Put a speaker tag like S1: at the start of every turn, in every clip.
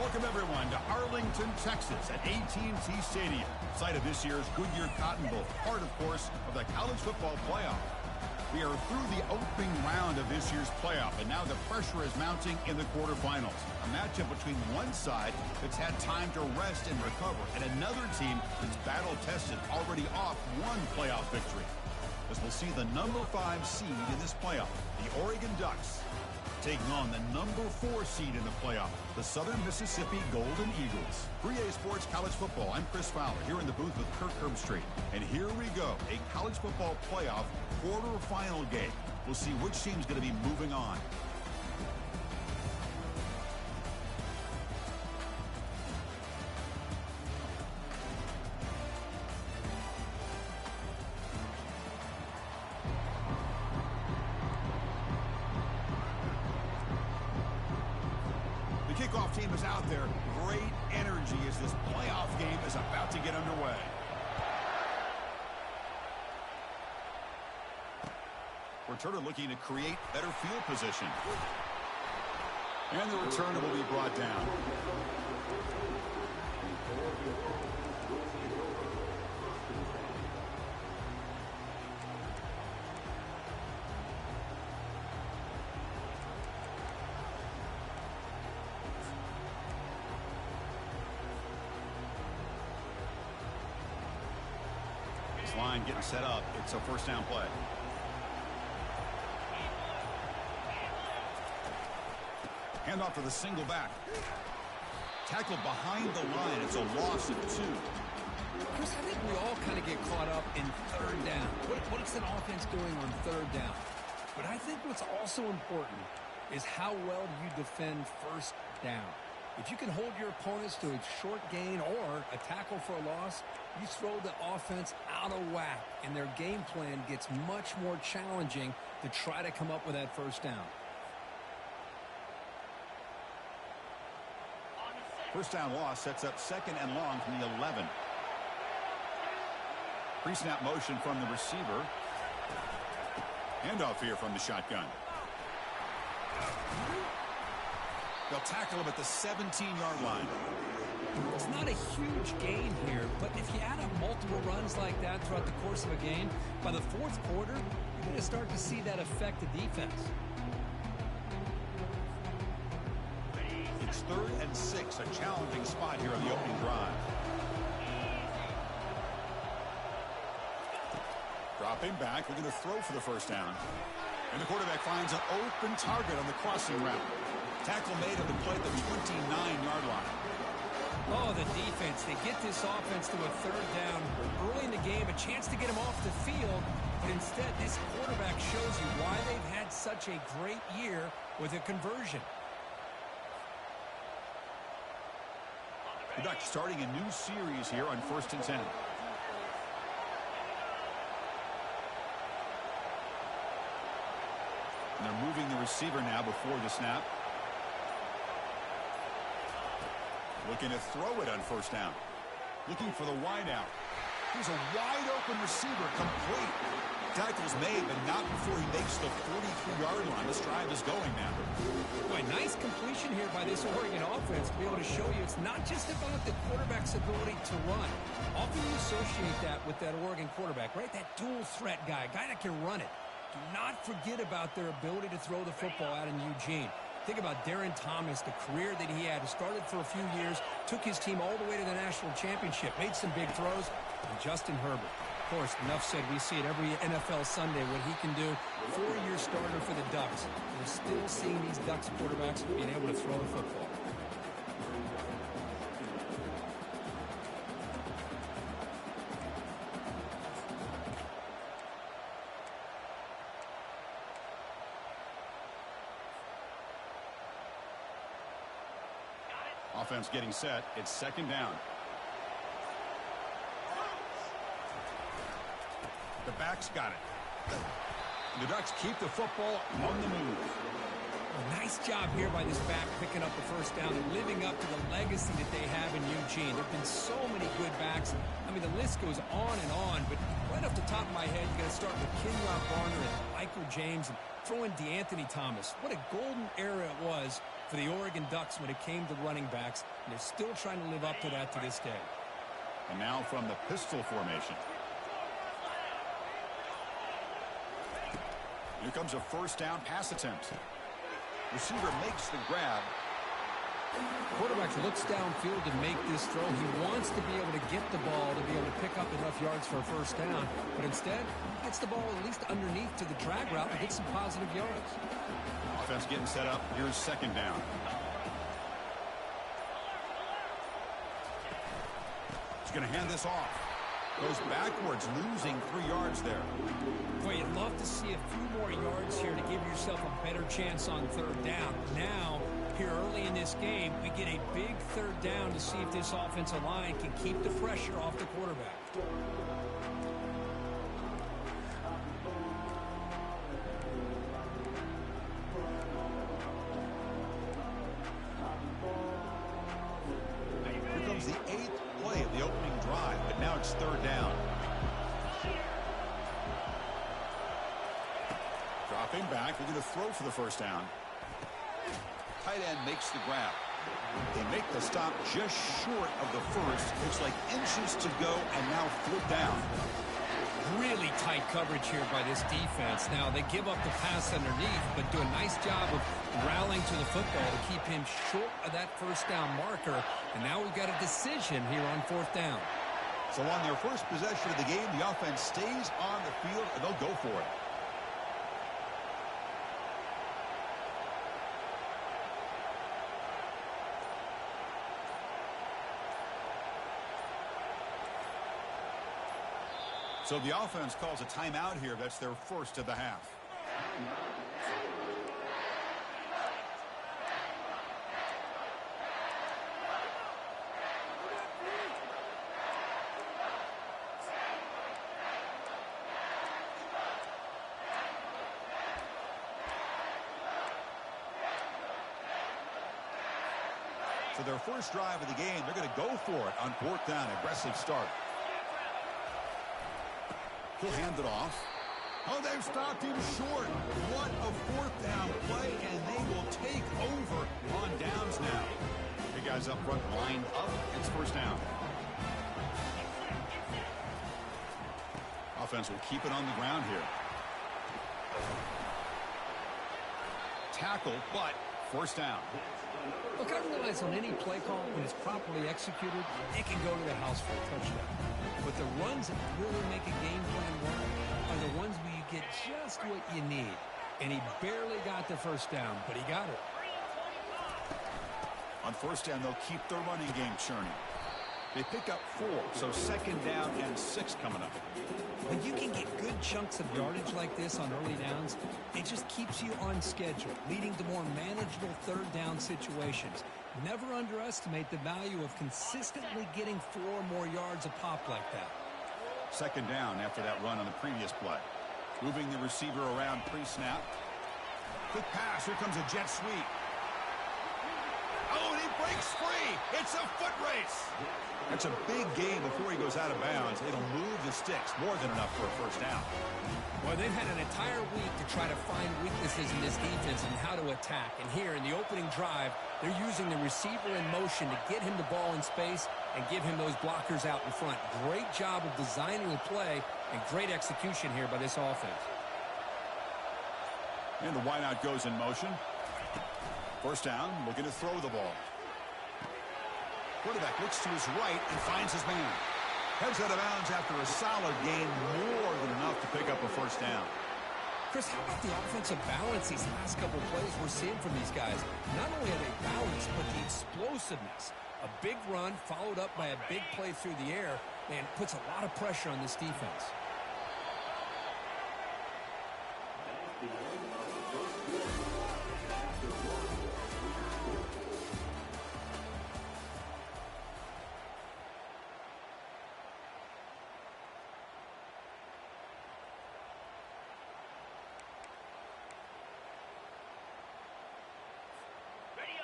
S1: Welcome, everyone, to Arlington, Texas at AT&T Stadium, site of this year's Goodyear Cotton Bowl, part, of course, of the college football playoff. We are through the opening round of this year's playoff, and now the pressure is mounting in the quarterfinals. A matchup between one side that's had time to rest and recover, and another team that's battle-tested, already off one playoff victory. As we'll see the number 5 seed in this playoff, the Oregon Ducks, taking on the number 4 seed in the playoff, the Southern Mississippi Golden Eagles. 3A Sports College Football, I'm Chris Fowler, here in the booth with Kirk Herbstreit. And here we go, a college football playoff quarterfinal game. We'll see which team's going to be moving on. Kickoff team is out there. Great energy as this playoff game is about to get underway. Returner looking to create better field position. And the returner will be brought down. Line getting set up. It's a first down play. Handoff to the single back. Tackled behind the line. It's a loss of 2.
S2: Chris, I think we all kind of get caught up in third down. What is an offense doing on third down? But I think what's also important is how well do you defend first down. If you can hold your opponents to a short gain or a tackle for a loss, you throw the offense out of whack, and their game plan gets much more challenging to try to come up with that first down.
S1: First down loss sets up second and long from the 11. Pre-snap motion from the receiver. Handoff here from the shotgun. They'll tackle him at the 17-yard line.
S2: It's not a huge gain here, but if you add up multiple runs like that throughout the course of a game, by the fourth quarter, you're going to start to see that affect the defense.
S1: It's 3rd and 6, a challenging spot here on the opening drive. Dropping back, we're going to throw for the first down. And the quarterback finds an open target on the crossing route. Tackle made on the play at the 29-yard line.
S2: Oh, the defense. They get this offense to a third down early in the game, a chance to get him off the field. But instead, this quarterback shows you why they've had such a great year with a conversion.
S1: The Ducks starting a new series here on 1st and 10. And they're moving the receiver now before the snap. Looking to throw it on first down. Looking for the wide out. Here's a wide open receiver, complete. Tackle's made, but not before he makes the 43-yard line. This drive is going now.
S2: Boy, nice completion here by this Oregon offense to be able to show you it's not just about the quarterback's ability to run. Often you associate that with that Oregon quarterback, right? That dual threat guy that can run it. Do not forget about their ability to throw the football out in Eugene. Think about Darren Thomas, the career that he had. He started for a few years, took his team all the way to the national championship, made some big throws. And Justin Herbert, of course, enough said, we see it every NFL Sunday, what he can do. 4-year starter for the Ducks. We're still seeing these Ducks quarterbacks being able to throw the football.
S1: Offense getting set. It's 2nd down. The back's got it. The Ducks keep the football on the move.
S2: A nice job here by this back picking up the first down and living up to the legacy that they have in Eugene. There have been so many good backs. I mean, the list goes on and on, but right off the top of my head, you got to start with Kenyon Barner and Michael James and throw in DeAnthony Thomas. What a golden era it was for the Oregon Ducks when it came to running backs, and they're still trying to live up to that to this day.
S1: And now from the pistol formation. Here comes a first down pass attempt. Receiver makes the grab.
S2: Quarterback looks downfield to make this throw. He wants to be able to get the ball to be able to pick up enough yards for a first down. But instead, he gets the ball at least underneath to the drag route to get some positive yards.
S1: Offense getting set up. Here's second down. He's going to hand this off. Goes backwards, losing 3 yards there.
S2: Boy, you'd love to see a few more yards here to give yourself a better chance on third down. Now, here early in this game, we get a big third down to see if this offensive line can keep the pressure off the quarterback.
S1: Here comes the 8th play of the opening drive, but now it's third down. Dropping back, they're going to throw for the first down. Tight end makes the grab. They make the stop just short of the first. Looks like inches to go, and now 4th down.
S2: Really tight coverage here by this defense. Now, they give up the pass underneath, but do a nice job of rallying to the football to keep him short of that first down marker. And now we've got a decision here on 4th down.
S1: So on their first possession of the game, the offense stays on the field, and they'll go for it. So the offense calls a timeout here. That's their first of the half. So their first drive of the game, they're going to go for it on 4th down. Aggressive start. He'll hand it off. Oh, they've stopped him short. What a 4th down play, and they will take over on downs now. The guys up front lined up. It's first down. Offense will keep it on the ground here. Tackle, but first down.
S2: Look, I realize on any play call, when it's properly executed, it can go to the house for a touchdown. But the runs that really make a game plan work are the ones where you get just what you need. And he barely got the first down, but he got it.
S1: On first down, they'll keep their running game churning. They pick up 4, so second down and 6 coming up.
S2: When you can get good chunks of yardage like this on early downs, it just keeps you on schedule, leading to more manageable third down situations. Never underestimate the value of consistently getting 4 more yards a pop like that.
S1: Second down after that run on the previous play. Moving the receiver around pre-snap. Quick pass. Here comes a jet sweep. Oh, and he breaks free. It's a foot race. That's a big gain before he goes out of bounds. It'll move the sticks. More than enough for a first down.
S2: Well, they've had an entire week to try to find weaknesses in this defense and how to attack. And here in the opening drive, they're using the receiver in motion to get him the ball in space and give him those blockers out in front. Great job of designing the play and great execution here by this offense.
S1: And the wideout goes in motion. First down, looking to throw the ball. Quarterback looks to his right and finds his man. Heads out of bounds after a solid gain, more than enough to pick up a first down.
S2: Chris, how about the offensive balance these last couple plays we're seeing from these guys? Not only are they balanced, but the explosiveness. A big run followed up by a big play through the air, and puts a lot of pressure on this defense.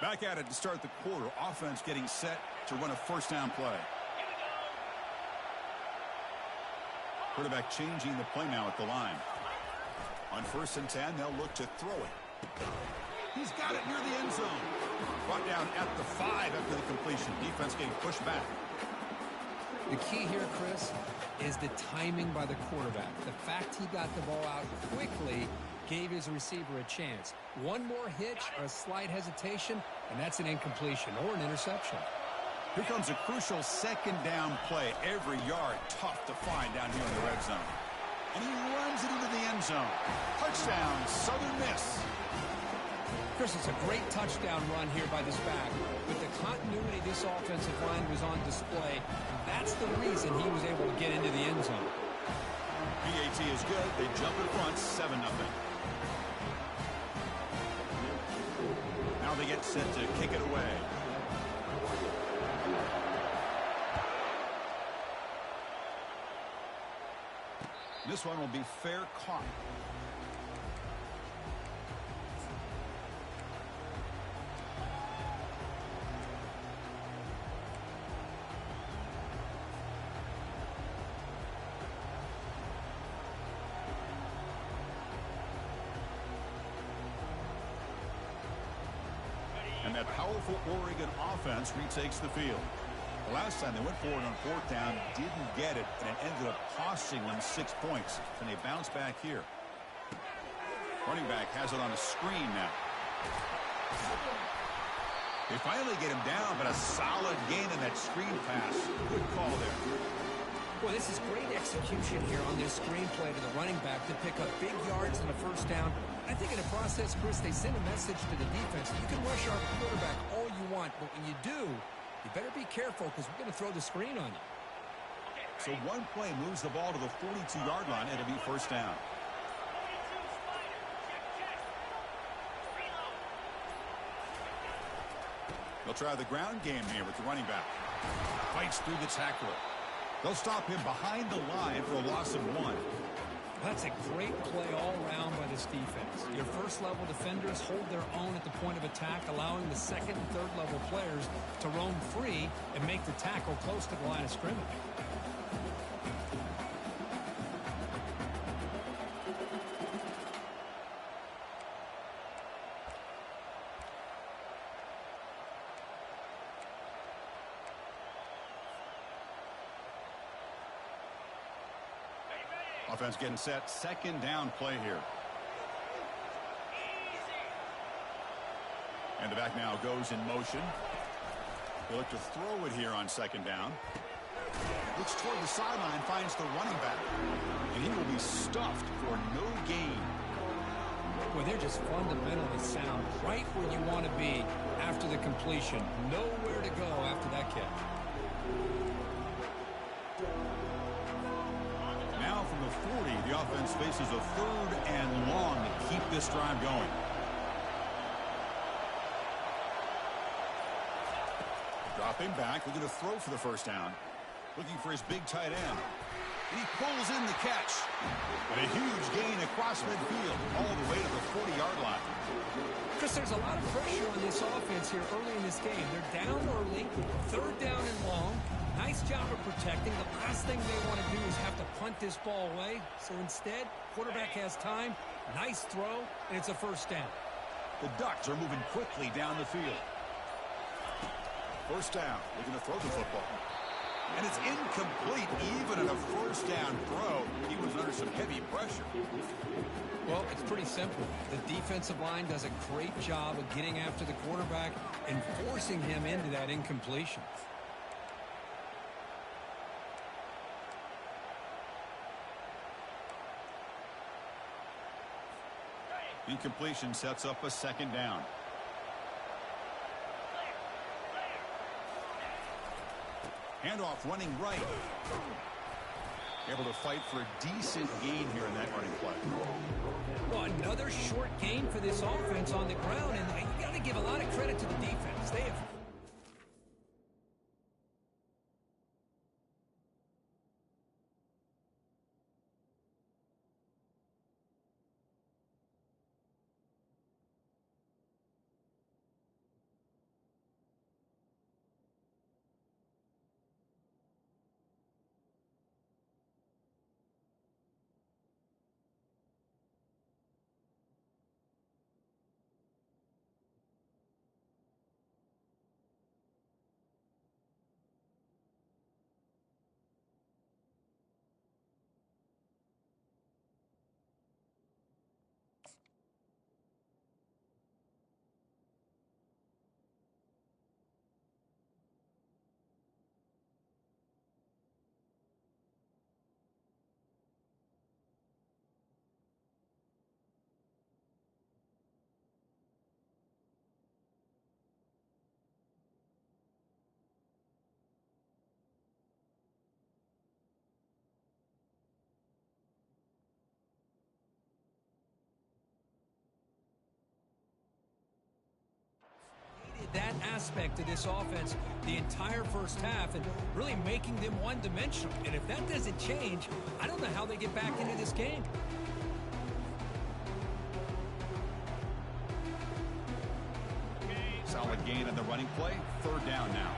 S1: Back at it to start the quarter. Offense getting set to run a first down play. Quarterback changing the play now at the line. On 1st and 10, they'll look to throw it. He's got it near the end zone. Brought down at the 5 after the completion. Defense getting pushed back.
S2: The key here, Chris, is the timing by the quarterback. The fact he got the ball out quickly gave his receiver a chance. One more hitch or a slight hesitation, and that's an incompletion or an interception.
S1: Here comes a crucial second down play. Every yard tough to find down here in the red zone. And he runs it into the end zone. Touchdown, Southern Miss.
S2: Chris, it's a great touchdown run here by this back. With the continuity this offensive line was on display, that's the reason he was able to get into the end zone.
S1: PAT is good. They jump in front, 7-0. Now they get set to kick it away. This one will be fair caught. And that powerful Oregon offense retakes the field. The last time they went forward on 4th down, didn't get it, and it ended up costing them 6 points. And they bounce back here. Running back has it on a screen now. They finally get him down, but a solid gain in that screen pass. Good call there.
S2: Well, this is great execution here on this screen play to the running back to pick up big yards in the first down. I think in the process, Chris, they send a message to the defense. You can rush our quarterback all you want, but when you do, you better be careful because we're going to throw the screen on you.
S1: So one play moves the ball to the 42-yard line, and it'll be first down. They'll try the ground game here with the running back. Fights through the tackler. They'll stop him behind the line for a loss of 1.
S2: That's a great play all around by this defense. Your first-level defenders hold their own at the point of attack, allowing the second and third-level players to roam free and make the tackle close to the line of scrimmage.
S1: Offense getting set. Second down play here. And the back now goes in motion. They look to throw it here on second down. Looks toward the sideline, finds the running back. And he will be stuffed for no gain.
S2: Well, they're just fundamentally sound. Right where you want to be after the completion. Nowhere to go after that catch.
S1: Now from the 40, the offense faces a 3rd and long to keep this drive going. Dropping back, looking to throw for the first down. Looking for his big tight end. He pulls in the catch. And a huge gain across midfield, all the way to the 40-yard line.
S2: Chris, there's a lot of pressure on this offense here early in this game. They're down early, 3rd down and long. Nice job of protecting. The last thing they want to do is have to punt this ball away. So instead, quarterback has time, nice throw, and it's a first down.
S1: The Ducks are moving quickly down the field. First down, looking to throw the football. And it's incomplete, even at a first down throw. He was under some heavy pressure.
S2: Well, it's pretty simple. The defensive line does a great job of getting after the quarterback and forcing him into that incompletion.
S1: Incompletion sets up a second down. Handoff running right. Able to fight for a decent gain here in that running play.
S2: Well, another short gain for this offense on the ground, and you got to give a lot of credit to the defense. They have aspect of this offense the entire first half and really making them one-dimensional. And if that doesn't change, I don't know how they get back into this game.
S1: Solid gain on the running play. Third down now.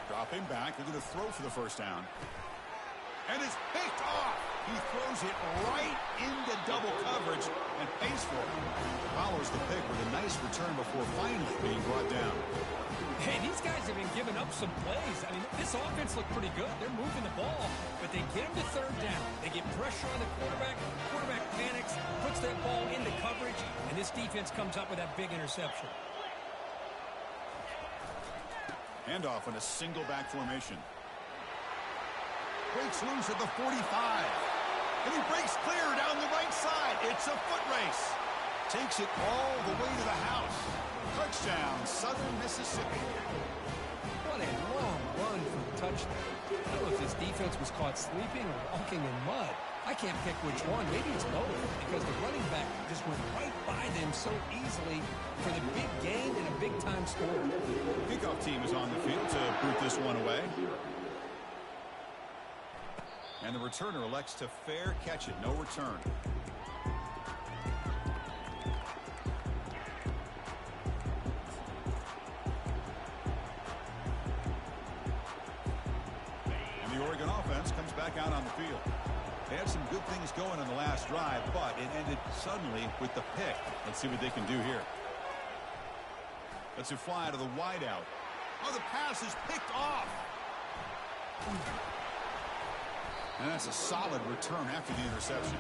S1: Dropping back. They're going to throw for the first down. And it's picked off. He throws it right into double coverage and pays for it. Follows the pick with a nice return before finally being brought down.
S2: Hey, these guys have been giving up some plays. I mean, this offense looked pretty good. They're moving the ball, but they get him to third down. They get pressure on the quarterback. Quarterback panics, puts that ball into coverage, and this defense comes up with that big interception.
S1: Handoff in a single back formation. Breaks loose at the 45. And he breaks clear down the right side. It's a foot race. Takes it all the way to the house. Touchdown, Southern Mississippi.
S2: What a long run for the touchdown. I don't know if this defense was caught sleeping or walking in mud. I can't pick which one. Maybe it's both, because the running back just went right by them so easily for the big gain and a big-time score.
S1: Kickoff team is on the field to boot this one away. And the returner elects to fair catch it. No return. And the Oregon offense comes back out on the field. They had some good things going in the last drive, but it ended suddenly with the pick. Let's see what they can do here. Let's it fly to the wideout. Oh, the pass is picked off. And that's a solid return after the interception.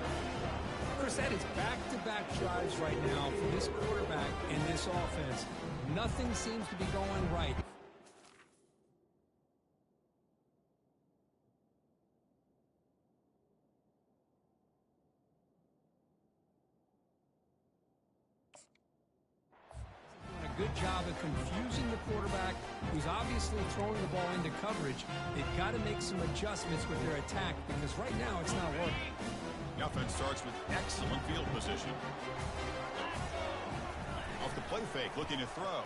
S2: Chris, that is back-to-back drives right now for this quarterback and this offense. Nothing seems to be going right. Good job of confusing the quarterback, who's obviously throwing the ball into coverage. They've got to make some adjustments with their attack, because right now it's not working.
S1: The offense starts with excellent field position. Off the play fake, looking to throw.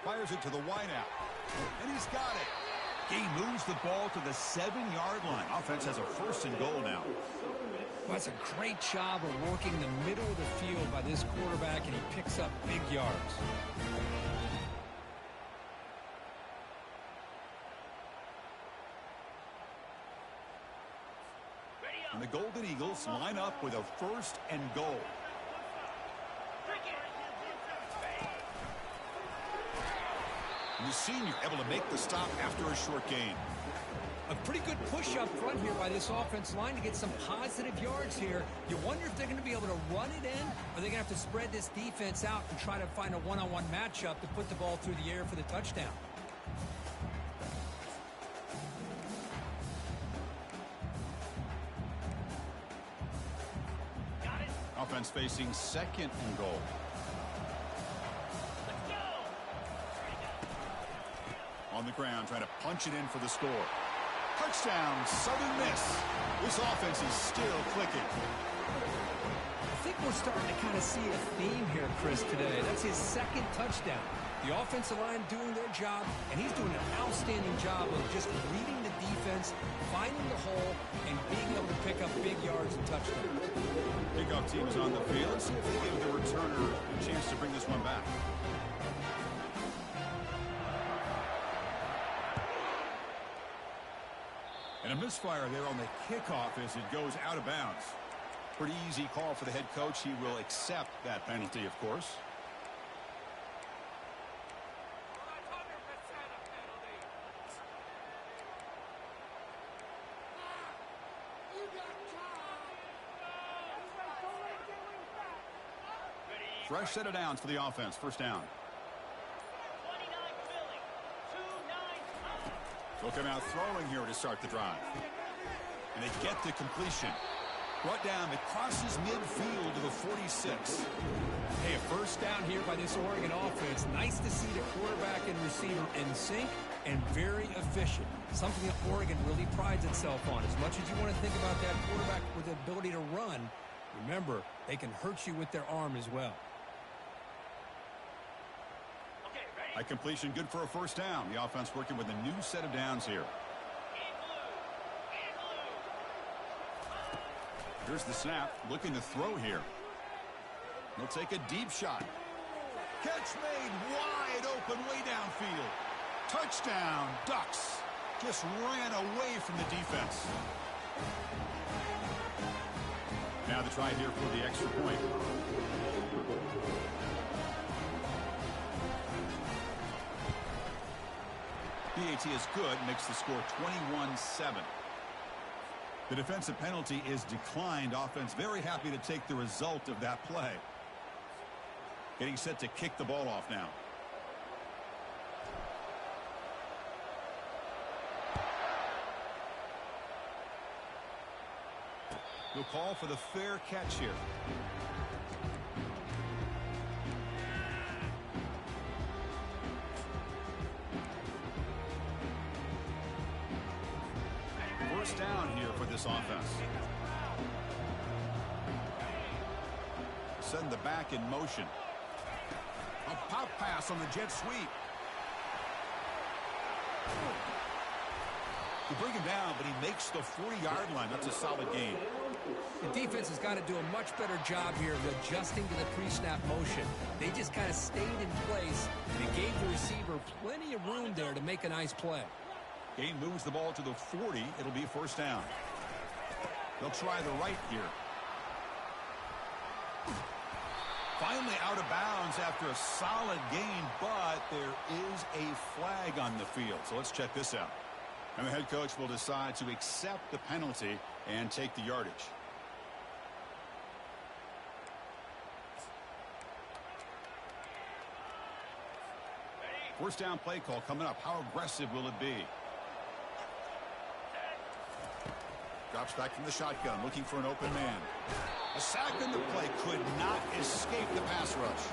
S1: Fires it to the wideout. And he's got it. He moves the ball to the 7-yard line. Offense has a 1st and goal now.
S2: Well, that's a great job of working the middle of the field by this quarterback, and he picks up big yards.
S1: And the Golden Eagles line up with a 1st and goal. And the senior able to make the stop after a short gain.
S2: A pretty good push up front here by this offense line to get some positive yards here. You wonder if they're going to be able to run it in, or they're going to have to spread this defense out and try to find a one-on-one matchup to put the ball through the air for the touchdown.
S1: Offense facing 2nd and goal. On the ground, trying to punch it in for the score. Touchdown, Southern Miss. This offense is still clicking.
S2: I think we're starting to kind of see a theme here, Chris, today. That's his 2nd touchdown. The offensive line doing their job, and he's doing an outstanding job of just reading the defense, finding the hole, and being able to pick up big yards and touchdowns.
S1: Kickoff team is on the field. See if they give the returner a chance to bring this one back. And a misfire there on the kickoff as it goes out of bounds. Pretty easy call for the head coach. He will accept that penalty, of course. Fresh set of downs for the offense. 1st down. They'll come out throwing here to start the drive. And they get the completion. Brought down. It crosses midfield to the 46.
S2: Hey, a first down here by this Oregon offense. Nice to see the quarterback and receiver in sync and very efficient. Something that Oregon really prides itself on. As much as you want to think about that quarterback with the ability to run, remember, they can hurt you with their arm as well.
S1: A completion good for a first down. The offense working with a new set of downs here. Here's the snap. Looking to throw here. He'll take a deep shot. Catch made wide open way downfield. Touchdown, Ducks. Just ran away from the defense. Now the try here for the extra point. PAT is good, makes the score 21-7. The defensive penalty is declined. Offense very happy to take the result of that play. Getting set to kick the ball off now. He'll call for the fair catch here. First down here for this offense. Send the back in motion. A pop pass on the jet sweep. To bring him down, but he makes the 40-yard line. That's a solid gain.
S2: The defense has got to do a much better job here of adjusting to the pre-snap motion. They just kind of stayed in place, and it gave the receiver plenty of room there to make a nice play.
S1: Gain moves the ball to the 40. It'll be first down. They'll try the right here. Finally out of bounds after a solid gain, but there is a flag on the field. So let's check this out. And the head coach will decide to accept the penalty and take the yardage. First down play call coming up. How aggressive will it be? Drops back from the shotgun, looking for an open man. A sack in the play, could not escape the pass rush.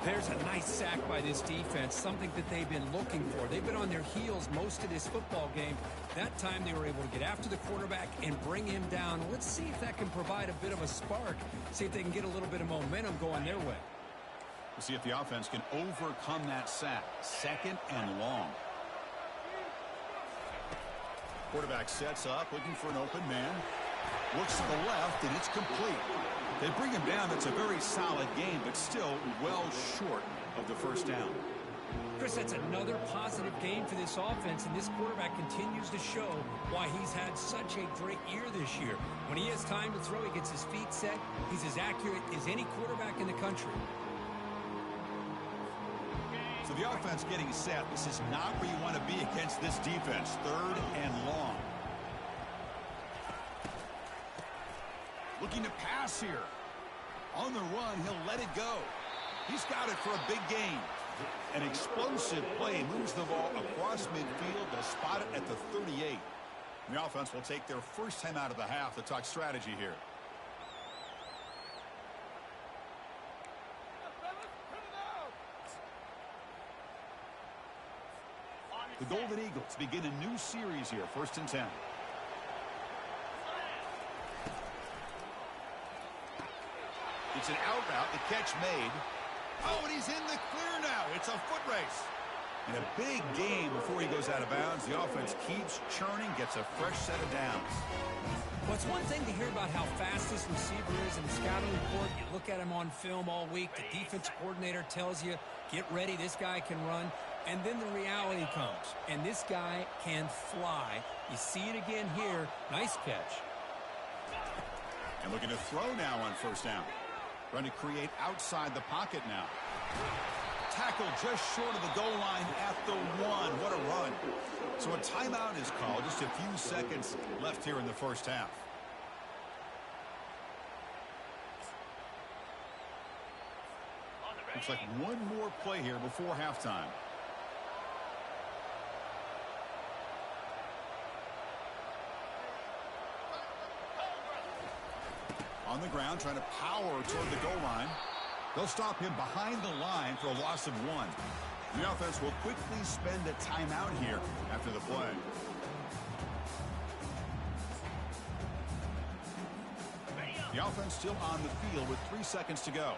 S2: There's a nice sack by this defense, something that they've been looking for. They've been on their heels most of this football game. That time they were able to get after the quarterback and bring him down. Let's see if that can provide a bit of a spark, see if they can get a little bit of momentum going their way.
S1: We'll see if the offense can overcome that sack. Second and long. Quarterback sets up, looking for an open man. Looks to the left, and it's complete. They bring him down. That's a very solid game, but still well short of the first down.
S2: Chris, that's another positive game for this offense, and this quarterback continues to show why he's had such a great year this year. When he has time to throw, he gets his feet set. He's as accurate as any quarterback in the country.
S1: So the offense getting set. This is not where you want to be against this defense. Third and long. Looking to pass here. On the run, he'll let it go. He's got it for a big gain. An explosive play moves the ball across midfield. They'll spot it at the 38. And the offense will take their first time out of the half to talk strategy here. The Golden Eagles begin a new series here, 1st and 10. It's an out route, the catch made. Oh, and he's in the clear now. It's a foot race. And a big gain before he goes out of bounds. The offense keeps churning, gets a fresh set of downs.
S2: Well, it's one thing to hear about how fast this receiver is in the scouting report. You look at him on film all week. The defense coordinator tells you, get ready, this guy can run. And then the reality comes, and this guy can fly. You see it again here. Nice catch.
S1: And looking to throw now on first down. Trying to create outside the pocket now. Tackle just short of the goal line at the 1. What a run. So a timeout is called. Just a few seconds left here in the first half. Looks like one more play here before halftime. On the ground, trying to power toward the goal line. They'll stop him behind the line for a loss of 1. The offense will quickly spend a timeout here after the play. The offense still on the field with 3 seconds to go.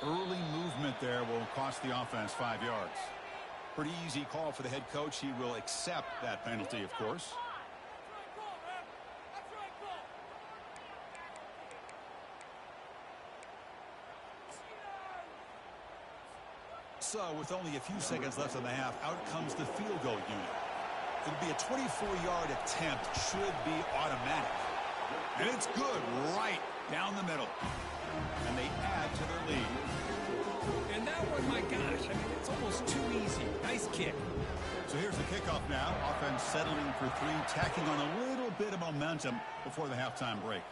S1: Early movement there will cost the offense 5 yards. Pretty easy call for the head coach. He will accept that penalty, of course. So, with only a few seconds left in the half, out comes the field goal unit. It'll be a 24-yard attempt. Should be automatic. And it's good right down the middle. And they add to their lead.
S2: And that one, my gosh, I mean, it's almost too easy. Nice kick.
S1: So here's the kickoff now. Offense settling for 3, tacking on a little bit of momentum before the halftime break.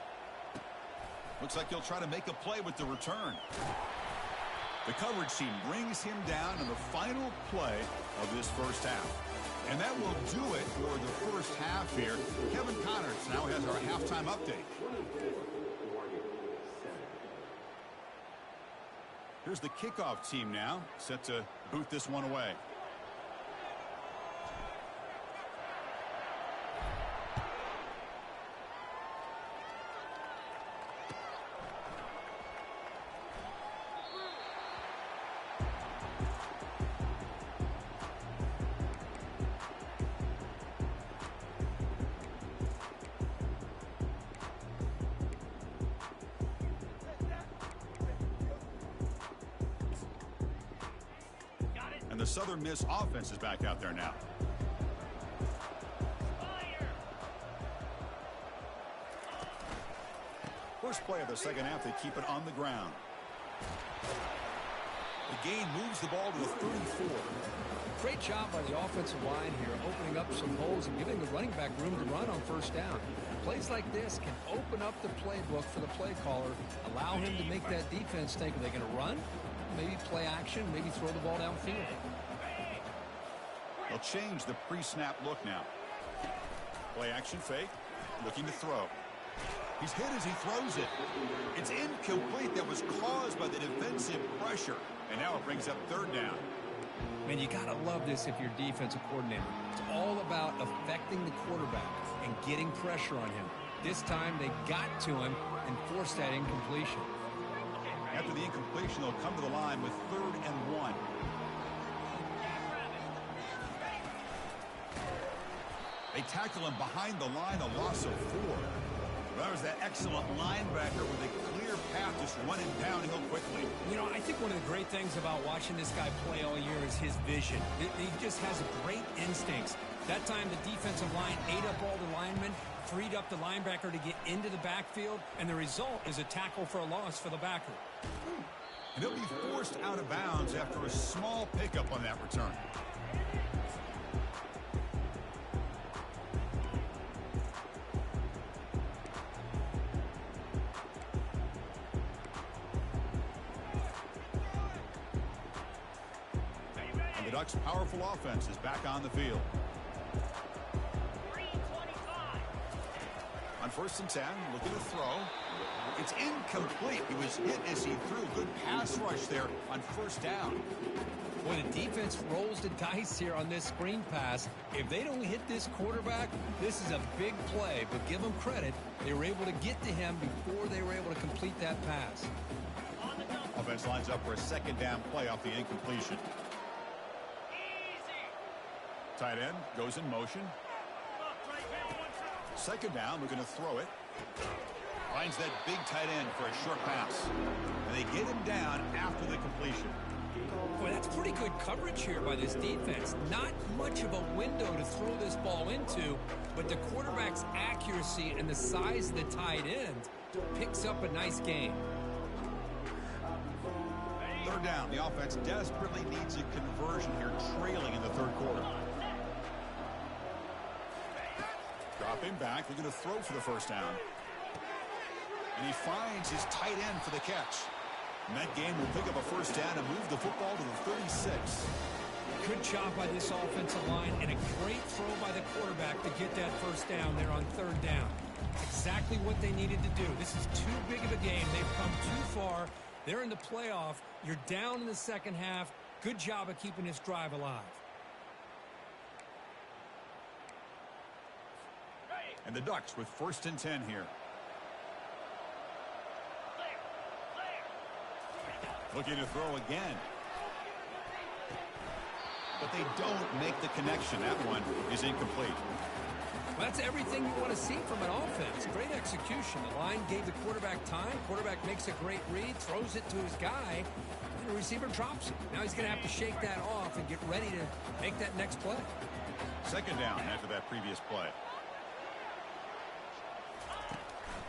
S1: Looks like he'll try to make a play with the return. The coverage team brings him down in the final play of this first half. And that will do it for the first half here. Kevin Connors now has our halftime update. Here's the kickoff team now, set to boot this one away. And the Southern Miss offense is back out there now. First play of the second half, they keep it on the ground. The gain moves the ball to the 34.
S2: Great job by the offensive line here, opening up some holes and giving the running back room to run on first down. Plays like this can open up the playbook for the play caller, allow him to make that defense think, are they going to run? Maybe play action, maybe throw the ball downfield.
S1: They'll change the pre-snap look now. Play action fake, looking to throw. He's hit as he throws it. It's incomplete. That was caused by the defensive pressure. And now it brings up third down.
S2: Man, you got to love this if you're defensive coordinator. It's all about affecting the quarterback and getting pressure on him. This time they got to him and forced that incompletion.
S1: After the incompletion, they'll come to the line with 3rd and 1. They tackle him behind the line, a loss of 4. That was that excellent linebacker with a clear path just running downhill quickly.
S2: You know, I think one of the great things about watching this guy play all year is his vision. He just has great instincts. That time the defensive line ate up all the linemen, freed up the linebacker to get into the backfield, and the result is a tackle for a loss for the backer.
S1: And he'll be forced out of bounds after a small pickup on that return. And the Ducks' powerful offense is back on the field. On 1st and 10, looking to throw. It's incomplete. He was hit as he threw. Good pass rush there on 1st down.
S2: Boy, the defense rolls the dice here on this screen pass. If they don't hit this quarterback, this is a big play. But give them credit. They were able to get to him before they were able to complete that pass.
S1: Offense lines up for a 2nd down play off the incompletion. Tight end goes in motion. 2nd down, looking to throw it. Finds that big tight end for a short pass. And they get him down after the completion.
S2: Boy, that's pretty good coverage here by this defense. Not much of a window to throw this ball into, but the quarterback's accuracy and the size of the tight end picks up a nice gain.
S1: 3rd down. The offense desperately needs a conversion here, trailing in the 3rd quarter. Dropping back, looking to throw for the 1st down. And he finds his tight end for the catch. And that game will pick up a first down and move the football to the 36.
S2: Good job by this offensive line and a great throw by the quarterback to get that first down there on third down. Exactly what they needed to do. This is too big of a game. They've come too far. They're in the playoff. You're down in the second half. Good job of keeping this drive alive.
S1: And the Ducks with 1st and 10 here. Looking to throw again. But they don't make the connection. That one is incomplete.
S2: Well, that's everything you want to see from an offense. Great execution. The line gave the quarterback time. Quarterback makes a great read, throws it to his guy, and the receiver drops it. Now he's going to have to shake that off and get ready to make that next play.
S1: 2nd down after that previous play.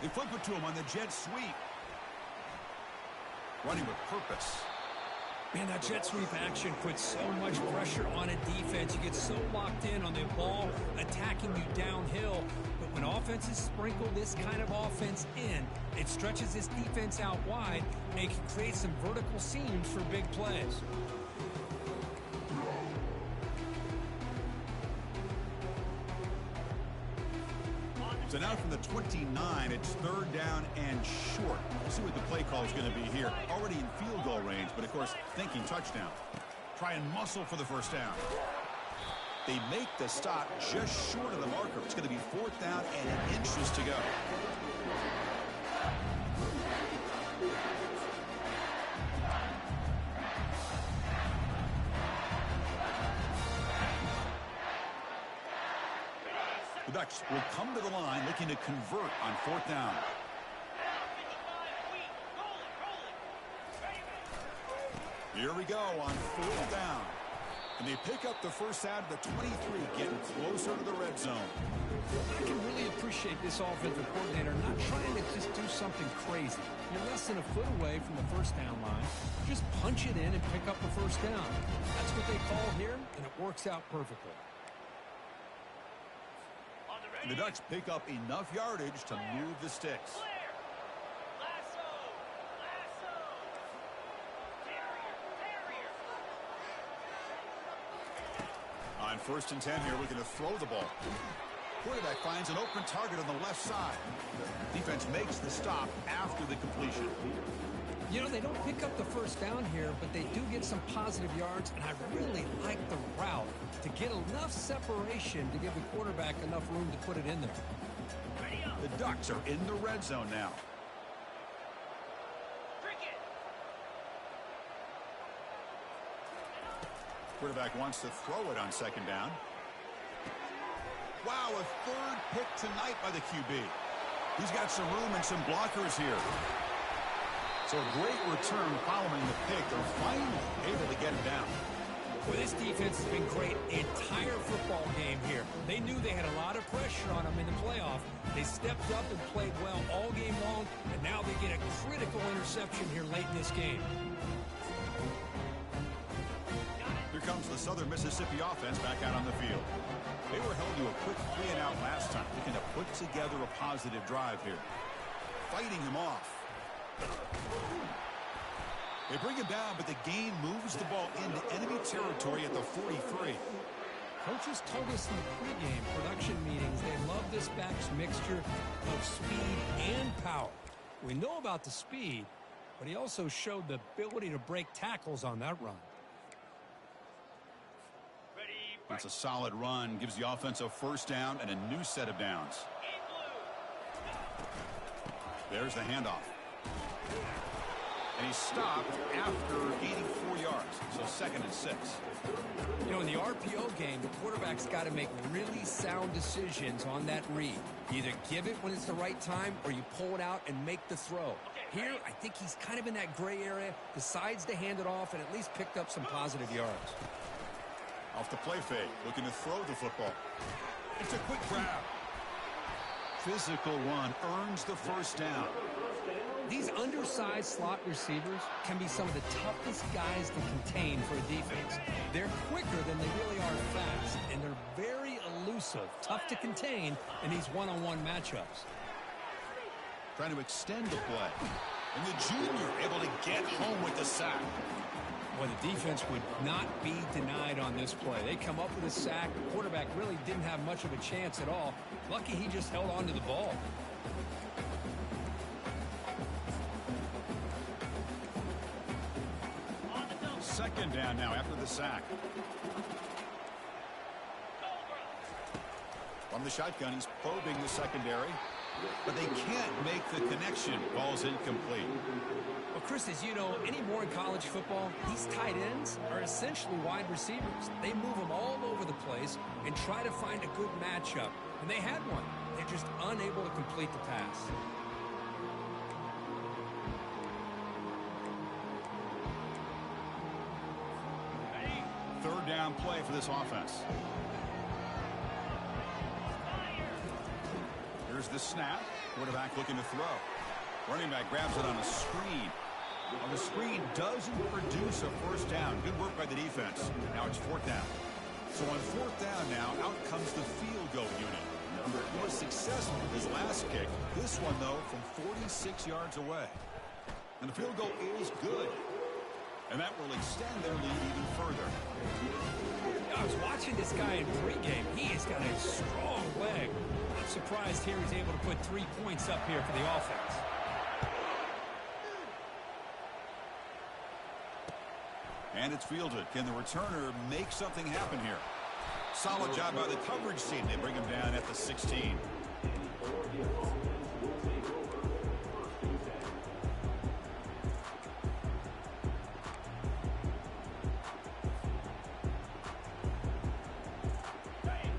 S1: They flip it to him on the jet sweep. Running with purpose.
S2: Man, that jet sweep action puts so much pressure on a defense. You get so locked in on the ball attacking you downhill. But when offenses sprinkle this kind of offense in, it stretches this defense out wide and it can create some vertical seams for big plays.
S1: So now from the 29, it's 3rd down and short. We'll see what the play call is going to be here. Already in field goal range, but of course, thinking touchdown. Try and muscle for the first down. They make the stop just short of the marker. It's going to be 4th down and inches to go. The Ducks will come to the line looking to convert on 4th down. Here we go on 4th down. And they pick up the first out of the 23, getting closer to the red zone.
S2: I can really appreciate this offensive coordinator not trying to just do something crazy. You're less than a foot away from the first down line. Just punch it in and pick up the first down. That's what they call here, and it works out perfectly.
S1: And the Ducks pick up enough yardage to move the sticks. On 1st and 10 here, we're going to throw the ball. Quarterback finds an open target on the left side. Defense makes the stop after the completion.
S2: You know, they don't pick up the first down here, but they do get some positive yards, and I really like the route to get enough separation to give the quarterback enough room to put it in there.
S1: The Ducks are in the red zone now. Quarterback wants to throw it on 2nd down. Wow, a 3rd pick tonight by the QB. He's got some room and some blockers here. So a great return following the pick. They're finally able to get him down.
S2: Well, this defense has been great entire football game here. They knew they had a lot of pressure on them in the playoff. They stepped up and played well all game long, and now they get a critical interception here late in this game.
S1: Here comes the Southern Mississippi offense back out on the field. They were held to a quick 3-and-out last time, looking to put together a positive drive here. Fighting him off. They bring him down, but the game moves the ball into enemy territory at the 43.
S2: Coaches told us in the pregame production meetings they love this back's mixture of speed and power. We know about the speed, but he also showed the ability to break tackles on that run.
S1: It's a solid run, gives the offense a first down and a new set of downs. There's the handoff. And he stopped after 84 yards, so 2nd and 6.
S2: You know, in the RPO game, the quarterback's got to make really sound decisions on that read. You either give it when it's the right time or you pull it out and make the throw. Here, I think he's kind of in that gray area, decides to hand it off and at least picked up some positive yards.
S1: Off the play fake, looking to throw the football. It's a quick grab. Physical run earns the first down.
S2: These undersized slot receivers can be some of the toughest guys to contain for a defense. They're quicker than they really are fast, and they're very elusive, tough to contain in these one-on-one matchups.
S1: Trying to extend the play. And the junior able to get home with the sack.
S2: Well, the defense would not be denied on this play. They come up with a sack. The quarterback really didn't have much of a chance at all. Lucky he just held on to the ball.
S1: Second down now after the sack. From the shotgun, he's probing the secondary. But they can't make the connection. Ball's incomplete.
S2: Well, Chris, as you know, anymore in college football, these tight ends are essentially wide receivers. They move them all over the place and try to find a good matchup. And they had one. They're just unable to complete the pass.
S1: Third down play for this offense. Here's the snap. Quarterback looking to throw. Running back grabs it on a screen. On the screen doesn't produce a first down. Good work by the defense. Now it's fourth down. So on fourth down now, out comes the field goal unit. He was successful with his last kick. This one, though, from 46 yards away. And the field goal is good. And that will extend their lead even further.
S2: I was watching this guy in pregame. He has got a strong leg. I'm surprised here he's able to put 3 points up here for the offense.
S1: And it's fielded. Can the returner make something happen here? Solid job by the coverage team. They bring him down at the 16.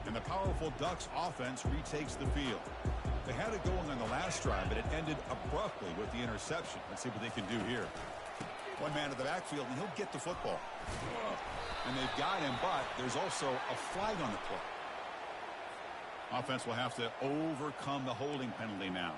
S1: And the powerful Ducks offense retakes the field. They had it going on the last drive, but it ended abruptly with the interception. Let's see what they can do here. One man to the backfield, and he'll get the football. And they've got him, but there's also a flag on the play. Offense will have to overcome the holding penalty now.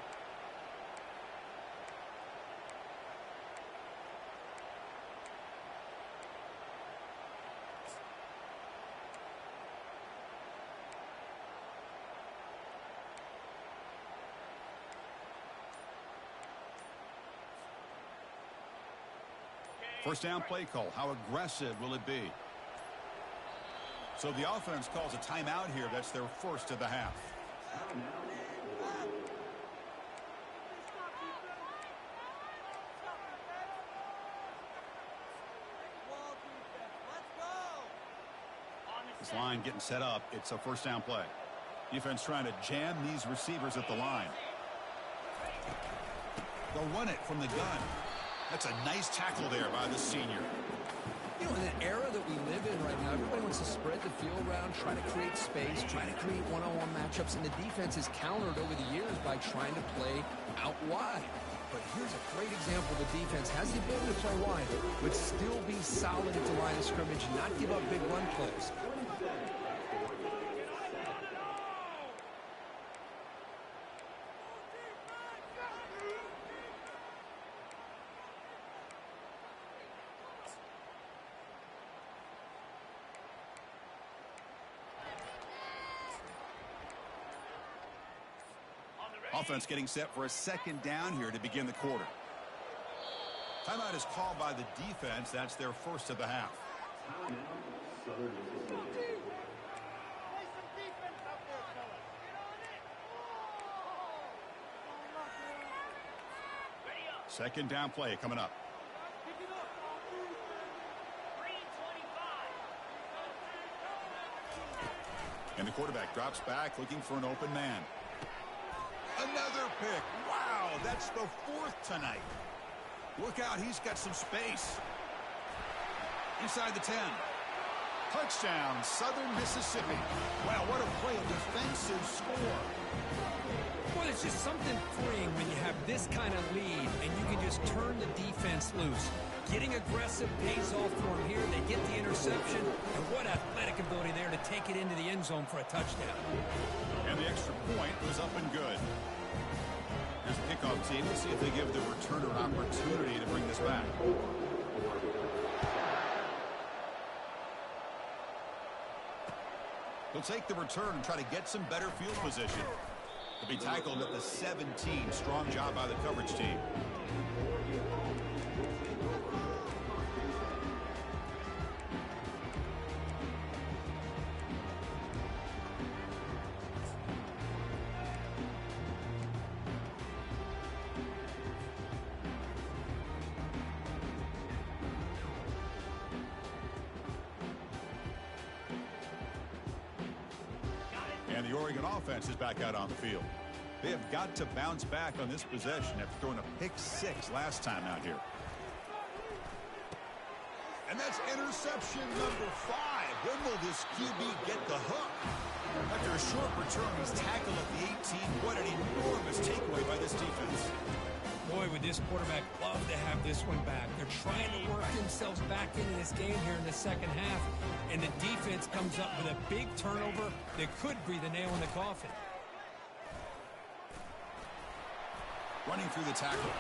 S1: First down play call. How aggressive will it be? So the offense calls a timeout here. That's their first of the half. This line getting set up. It's a first down play. Defense trying to jam these receivers at the line. They'll run it from the gun. That's a nice tackle there by the senior.
S2: You know, in the era that we live in right now, everybody wants to spread the field around, try to create space, try to create one-on-one matchups, and the defense is countered over the years by trying to play out wide. But here's a great example. The defense has the ability to play wide, but still be solid at the line of scrimmage, not give up big run plays.
S1: Offense getting set for a second down here to begin the quarter. Timeout is called by the defense. That's their first of the half. Second down play coming up. And the quarterback drops back looking for an open man. Another pick. Wow, that's the fourth tonight. Look out, he's got some space. Inside the 10. Touchdown, Southern Mississippi. Wow, what a play, a defensive score.
S2: Well, it's just something freeing when you have this kind of lead and you can just turn the defense loose. Getting aggressive pays off for them here. They get the interception, and what athletic ability there to take it into the end zone for a touchdown.
S1: And the extra point was up and good. Here's the kickoff team. Let's see if they give the returner an opportunity to bring this back. They'll take the return and try to get some better field position. They'll be tackled at the 17. Strong job by the coverage team. the Oregon offense is back out on the field. They have got to bounce back on this possession after throwing a pick-6 last time out here. And that's interception number 5. When will this QB get the hook? After a short return, he's tackled at the 18. What an enormous takeaway by this defense.
S2: Boy, would this quarterback love to have this one back. They're trying to work themselves back into this game here in the second half, and the defense comes up with a big turnover that could be the nail in the coffin.
S1: Running through the tackle.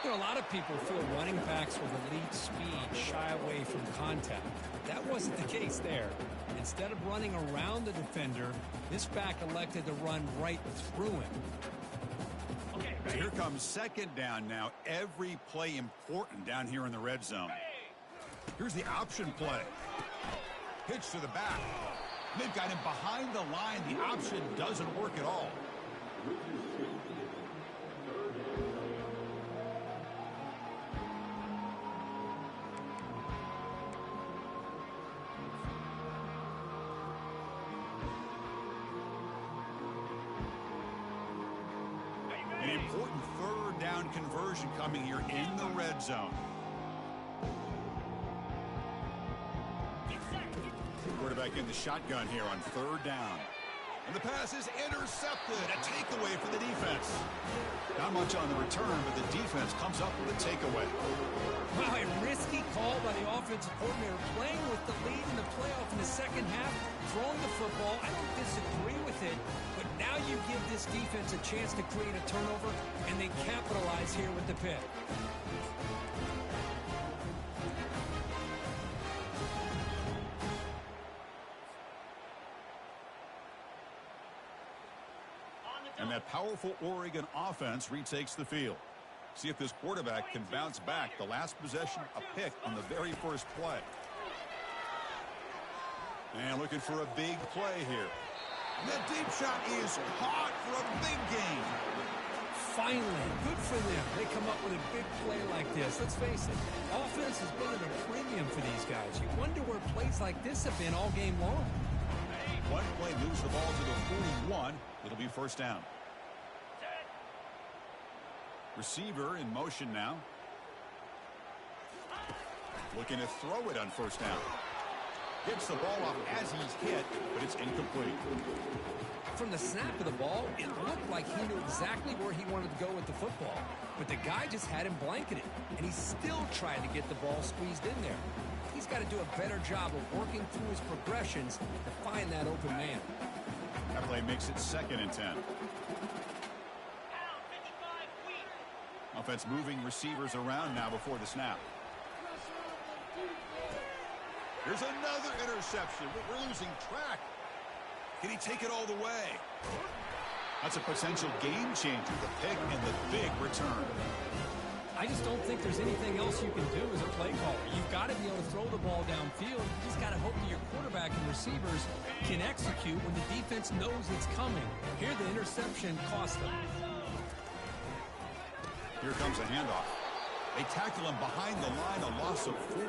S2: You know, a lot of people feel running backs with elite speed shy away from contact. That wasn't the case there. Instead of running around the defender, this back elected to run right through him.
S1: So here comes second down now. Every play important down here in the red zone. Here's the option play. Pitch to the back. They've got him behind the line. The option doesn't work at all. An important third down conversion coming here in the red zone. Quarterback in the shotgun here on third down. And the pass is intercepted. A takeaway for the defense. Not much on the return, but the defense comes up with a takeaway.
S2: Wow, a risky call by the offensive coordinator, playing with the lead in the playoff in the second half, throwing the football. I don't disagree with it, but now you give this defense a chance to create a turnover, and they capitalize here with the pick.
S1: And that powerful Oregon offense retakes the field. See if this quarterback can bounce back. The last possession, a pick on the very first play. And looking for a big play here. That deep shot is caught for a big gain.
S2: Finally, good for them. They come up with a big play like this. Let's face it, offense has been at a premium for these guys. You wonder where plays like this have been all game long.
S1: One play moves the ball to the 41. It'll be first down. Receiver in motion now. Looking to throw it on first down. Gets the ball off as he's hit, but it's incomplete.
S2: From the snap of the ball, it looked like he knew exactly where he wanted to go with the football. But the guy just had him blanketed, and he still tried to get the ball squeezed in there. He's got to do a better job of working through his progressions to find that open man.
S1: That play makes it 2nd and 10. Offense moving receivers around now before the snap. Here's another interception. We're losing track. Can he take it all the way? That's a potential game changer, the pick and the big return.
S2: I just don't think there's anything else you can do as a play caller. You've got to be able to throw the ball downfield. You just got to hope that your quarterback and receivers can execute when the defense knows it's coming. Here, the interception cost them.
S1: Here comes a handoff. They tackle him behind the line, a loss of 4.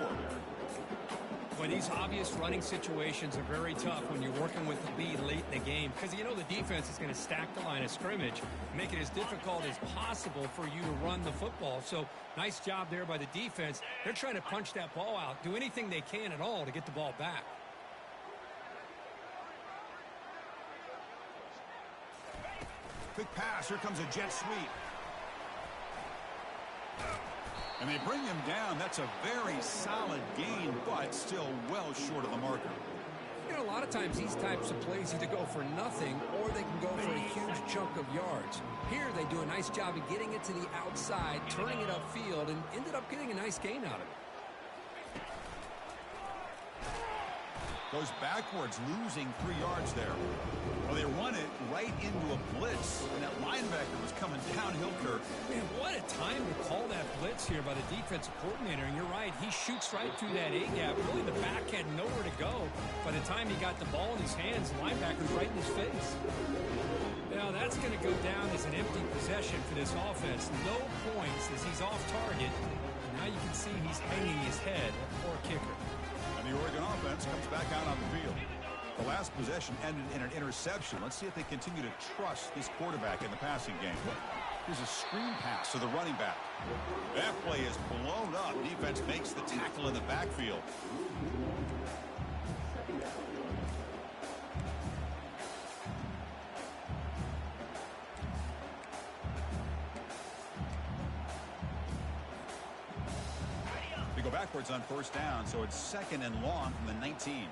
S2: Boy, these obvious running situations are very tough when you're working with the lead late in the game, because you know the defense is going to stack the line of scrimmage, make it as difficult as possible for you to run the football. So nice job there by the defense. They're trying to punch that ball out, do anything they can at all to get the ball back.
S1: Quick pass. Here comes a jet sweep. And they bring him down. That's a very solid gain, but still well short of the marker.
S2: You know, a lot of times these types of plays either go for nothing or they can go for a huge chunk of yards. Here they do a nice job of getting it to the outside, turning it upfield, and ended up getting a nice gain out of it.
S1: Goes backwards, losing 3 yards there. Well, they run it right into a blitz, and that linebacker was coming downhill, Kirk.
S2: Man, what a time to call that blitz here by the defensive coordinator. And you're right, he shoots right through that A-gap. Really, the back had nowhere to go. By the time he got the ball in his hands, the linebacker's right in his face. Now, that's going to go down as an empty possession for this offense. No points as he's off target. And now you can see he's hanging his head. Poor kicker.
S1: And the Oregon offense comes back out on the field. The last possession ended in an interception. Let's see if they continue to trust this quarterback in the passing game. Here's a screen pass to the running back. That play is blown up. Defense makes the tackle in the backfield. They go backwards on first down, so it's 2nd and long from the 19.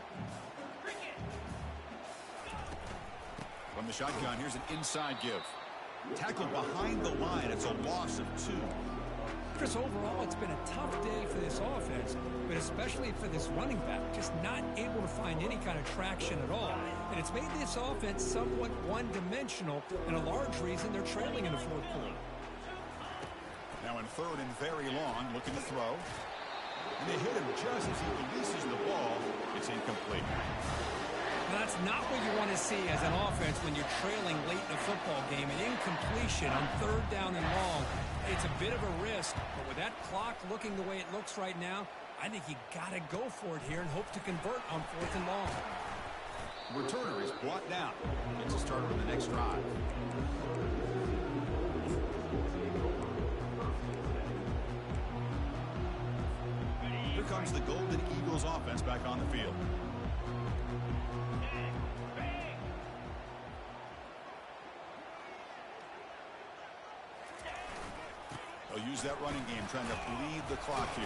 S1: From the shotgun, here's an inside give. Tackled behind the line. It's a loss of 2.
S2: Chris, overall, it's been a tough day for this offense, but especially for this running back, just not able to find any kind of traction at all. And it's made this offense somewhat one-dimensional, and a large reason they're trailing in the fourth quarter.
S1: Now in 3rd and very long, looking to throw. And they hit him just as he releases the ball. It's incomplete.
S2: Now, that's not what you want to see as an offense when you're trailing late in a football game. An incompletion on 3rd down and long. It's a bit of a risk, but with that clock looking the way it looks right now, I think you got to go for it here and hope to convert on 4th and long.
S1: Returner is brought down. Gets a starter on the next drive. Here comes the Golden Eagles offense back on the field. They'll use that running game, trying to bleed the clock here.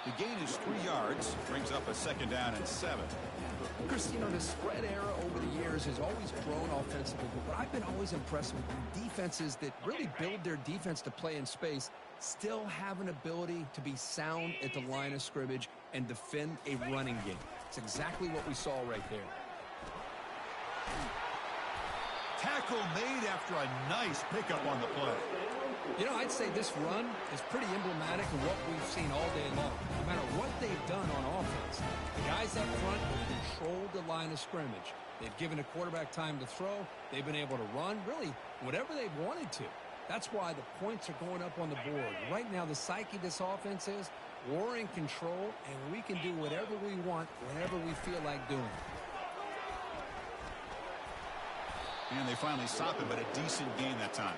S1: The gain is 3 yards, brings up a 2nd down and 7.
S2: Chris, you know, the spread era over the years has always grown offensively, but what I've been always impressed with defenses that really build their defense to play in space still have an ability to be sound at the line of scrimmage and defend a running game. It's exactly what we saw right there.
S1: Tackle made after a nice pickup on the play.
S2: You know, I'd say this run is pretty emblematic of what we've seen all day long. No matter what they've done on offense, the guys up front have controlled the line of scrimmage. They've given the quarterback time to throw. They've been able to run, really, whatever they've wanted to. That's why the points are going up on the board. Right now, the psyche of this offense is we're in control, and we can do whatever we want whenever we feel like doing it.
S1: And they finally stop him, but a decent gain that time.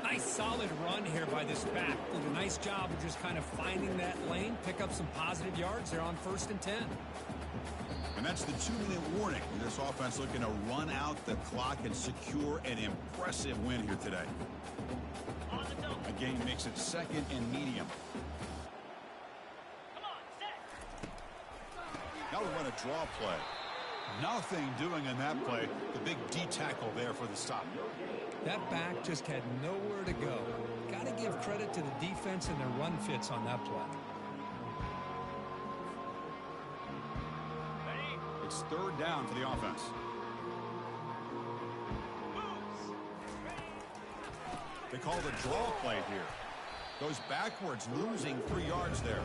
S2: Nice solid run here by this back. Did a nice job of just kind of finding that lane, pick up some positive yards there on 1st and 10.
S1: And that's the 2-minute warning. This offense looking to run out the clock and secure an impressive win here today. Again, makes it 2nd and medium. Now we run a draw play. Nothing doing in that play. The big D tackle there for the stop.
S2: That back just had nowhere to go. Got to give credit to the defense and their run fits on that play.
S1: It's 3rd down for the offense. They call the draw play here. Goes backwards, losing 3 yards there.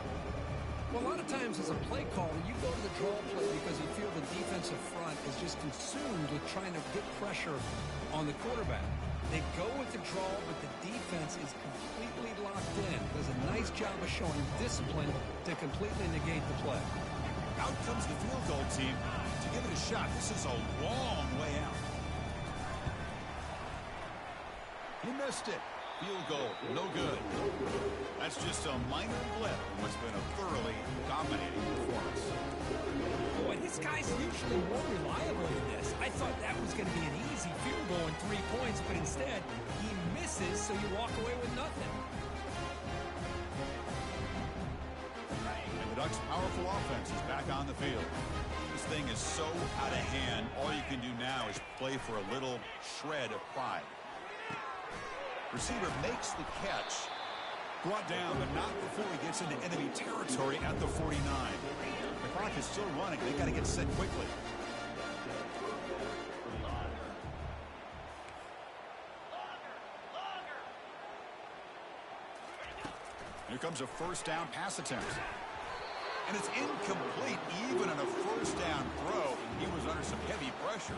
S2: Well, a lot of times as a play caller, you go to the draw play because you feel the defensive front is just consumed with trying to get pressure on the quarterback. They go with the draw, but the defense is completely locked in. Does a nice job of showing discipline to completely negate the play.
S1: Out comes the field goal team to give it a shot. This is a long way out. He missed it. Field goal, no good. That's just a minor blip in what's been a thoroughly dominating performance.
S2: Boy, this guy's usually more reliable than this. I thought that was going to be an easy field goal and 3 points, but instead, he misses, so you walk away with nothing.
S1: And the Ducks' powerful offense is back on the field. This thing is so out of hand, all you can do now is play for a little shred of pride. Receiver makes the catch. Brought down, but not before he gets into enemy territory at the 49. The clock is still running. They got to get set quickly. Here comes a 1st down pass attempt. And it's incomplete. Even on a 1st down throw, he was under some heavy pressure.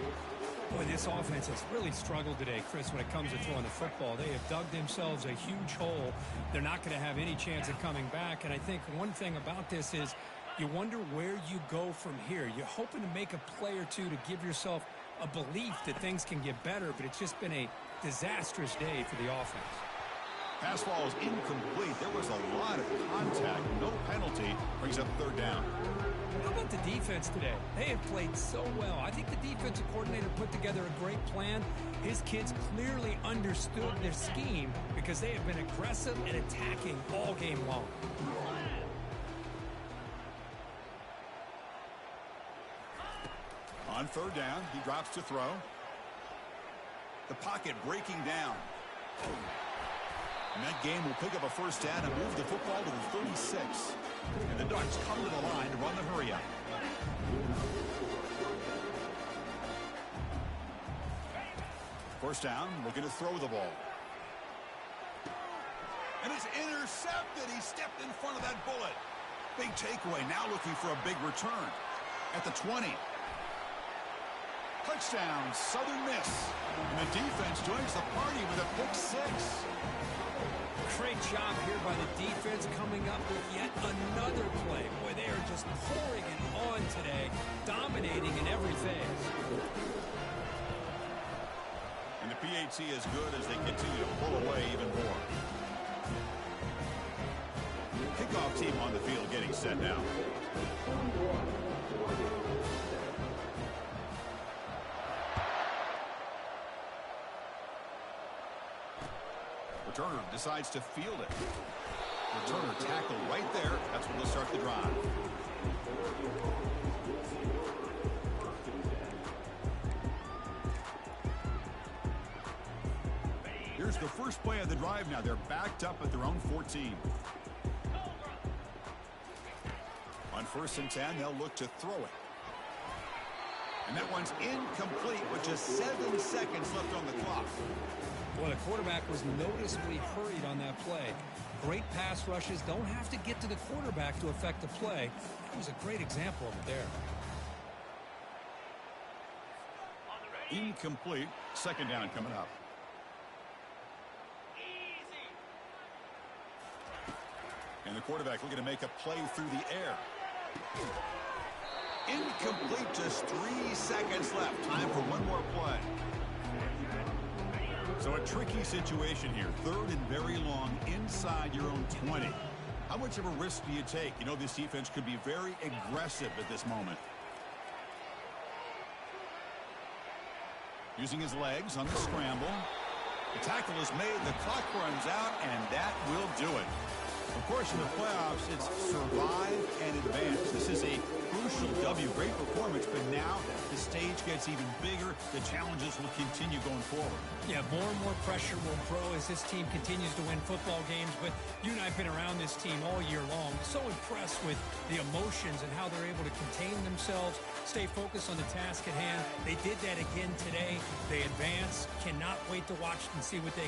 S2: Boy, this offense has really struggled today, Chris, when it comes to throwing the football. They have dug themselves a huge hole. They're not going to have any chance of coming back. And I think one thing about this is You wonder where you go from here. You're hoping to make a play or two to give yourself a belief that things can get better, but it's just been a disastrous day for the offense.
S1: Pass ball is incomplete. There was a lot of contact. No penalty. Brings up third down.
S2: How about the defense today? They have played so well. I think the defensive coordinator put together a great plan. His kids clearly understood their scheme because they have been aggressive and attacking all game long.
S1: On third down, he drops to throw. The pocket breaking down. And that game will pick up a first down and move the football to the 36. And the Ducks come to the line to run the hurry up. First down, looking to throw the ball. And it's intercepted. He stepped in front of that bullet. Big takeaway, now looking for a big return. At the 20. Touchdown, Southern Miss. And the defense joins the party with a pick six.
S2: Great job here by the defense coming up with yet another play. Boy, they are just pouring it on today, dominating in every phase.
S1: And the PAT is good as they continue to pull away even more. Kickoff team on the field getting set now. Returner decides to field it. Returner tackled right there. That's when they'll start the drive. Here's the first play of the drive now. They're backed up at their own 14. On 1st and 10, they'll look to throw it. And that one's incomplete with just 7 seconds left on the clock.
S2: Well, the quarterback was noticeably hurried on that play. Great pass rushes don't have to get to the quarterback to affect the play. That was a great example of it there.
S1: Incomplete. Second down coming up. And the quarterback looking to make a play through the air. Incomplete. Just 3 seconds left. Time for one more play. So a tricky situation here. 3rd and very long inside your own 20. How much of a risk do you take? You know, this defense could be very aggressive at this moment. Using his legs on the scramble. The tackle is made. The clock runs out, and that will do it. Of course, in the playoffs, it's survive and advance. This is a crucial W. Great performance, but now the stage gets even bigger. The challenges will continue going forward.
S2: Yeah, more and more pressure will grow as this team continues to win football games. But you and I have been around this team all year long. So impressed with the emotions and how they're able to contain themselves, stay focused on the task at hand. They did that again today. They advance. Cannot wait to watch and see what they